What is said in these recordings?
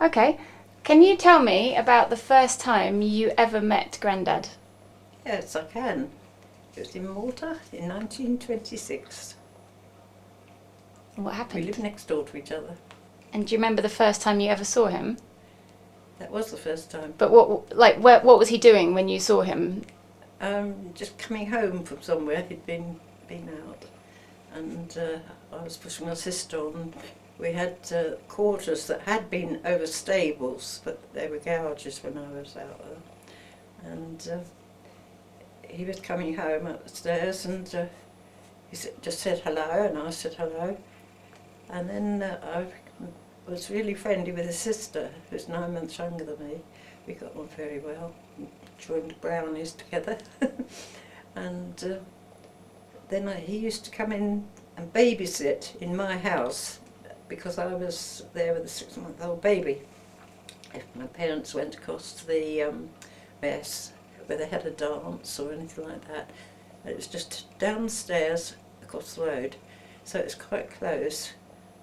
Okay. Can you tell me about the first time you ever met Grandad? Yes, I can. It was in Malta in 1926. What We happened? lived next door to each other. And do you remember the first time you ever saw him? That was the first time. But what was he doing when you saw him? Just coming home from somewhere, he'd been out, and I was pushing my sister on. We had quarters that had been over stables, but they were gouges when I was out there. And he was coming home up the stairs, and just said hello, and I said hello. And then I was really friendly with his sister, who's 9 months younger than me. We got on very well, joined brownies together. And then he used to come in and babysit in my house because I was there with a 6-month-old baby. If my parents went across to the mess where they had a dance or anything like that, it was just downstairs across the road, so it was quite close.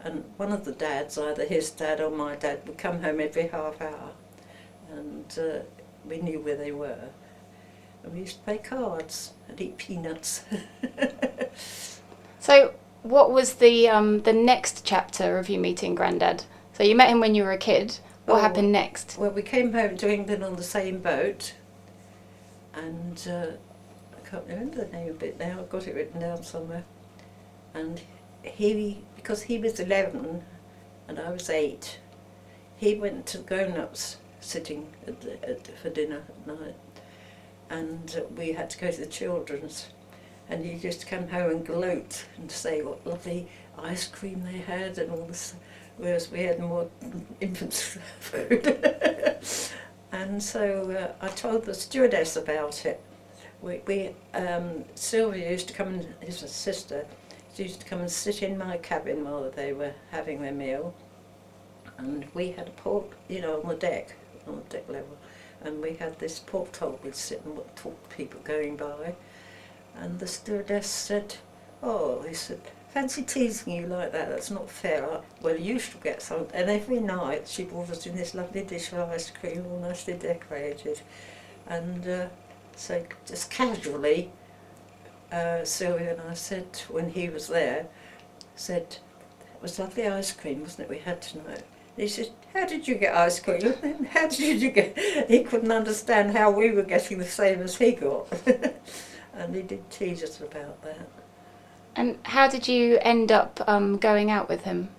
And one of the dads, either his dad or my dad, would come home every half hour, and we knew where they were. And we used to play cards and eat peanuts. So, what was the next chapter of you meeting Grandad? So you met him when you were a kid. What happened next? Well, we came home to England on the same boat, and I can't remember the name of it now. I've got it written down somewhere. And because he was 11 and I was 8, he went to the grown-ups sitting for dinner at night, and we had to go to the children's, and he used to come home and gloat and say what lovely ice cream they had and all this, whereas we had more infants' food. And so I told the stewardess about it. Sylvia used to come, and his sister, she used to come and sit in my cabin while they were having their meal, and we had a port, on the deck level, and we had this porthole we'd sit and talk to people going by, and the stewardess said, "Oh," he said, "fancy teasing you like that, that's not fair. Well, you should get some." And every night she brought us in this lovely dish of ice cream, all nicely decorated, and so just casually, Sylvia and I said, when he was there, said, "It was lovely ice cream, wasn't it, we had tonight?" And he said, "How did you get ice cream?" How did you get? He couldn't understand how we were getting the same as he got. And he did tease us about that. And how did you end up going out with him?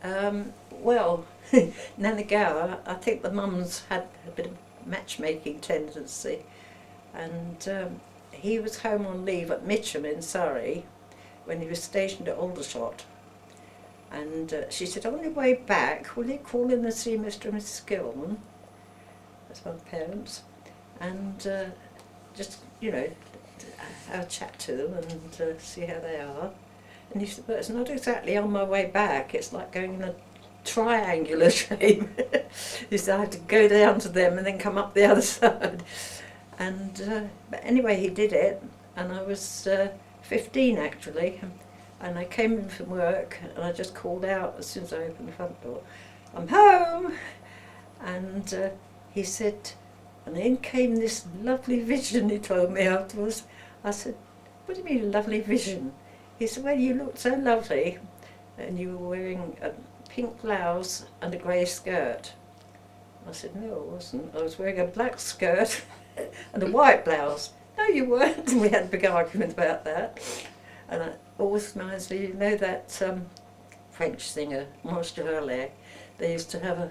Well, Nanna Gower, I think the mums had a bit of matchmaking tendency, and he was home on leave at Mitcham in Surrey when he was stationed at Aldershot, and she said, "On your way back, will you call in and see Mr. and Mrs. Gillman?" That's my parents, and just, have a chat to them and see how they are. And he said, "But it's not exactly on my way back, it's like going in a triangular shape." He said, "I had to go down to them and then come up the other side." And but anyway, he did it, and I was 15 actually, and I came in from work, and I just called out as soon as I opened the front door, "I'm home!" And he said, and in came this lovely vision, he told me afterwards. I said, "What do you mean, a lovely vision?" He said, "Well, you looked so lovely, and you were wearing a pink blouse and a grey skirt." I said, "No, I wasn't. I was wearing a black skirt and a white blouse." "No, you weren't." We had a big argument about that. And it always reminds me, that French singer, Maurice Chevalier, they used to have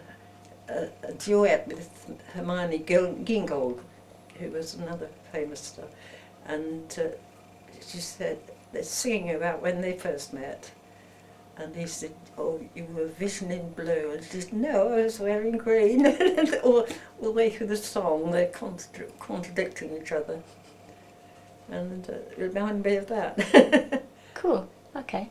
a duet with Hermione Gingold, who was another famous star. And she said, they're singing about when they first met. And he said, "Oh, you were a vision in blue." And she said, "No, I was wearing green." all the way through the song, they're contradicting each other. And it reminded me of that. Cool. Okay.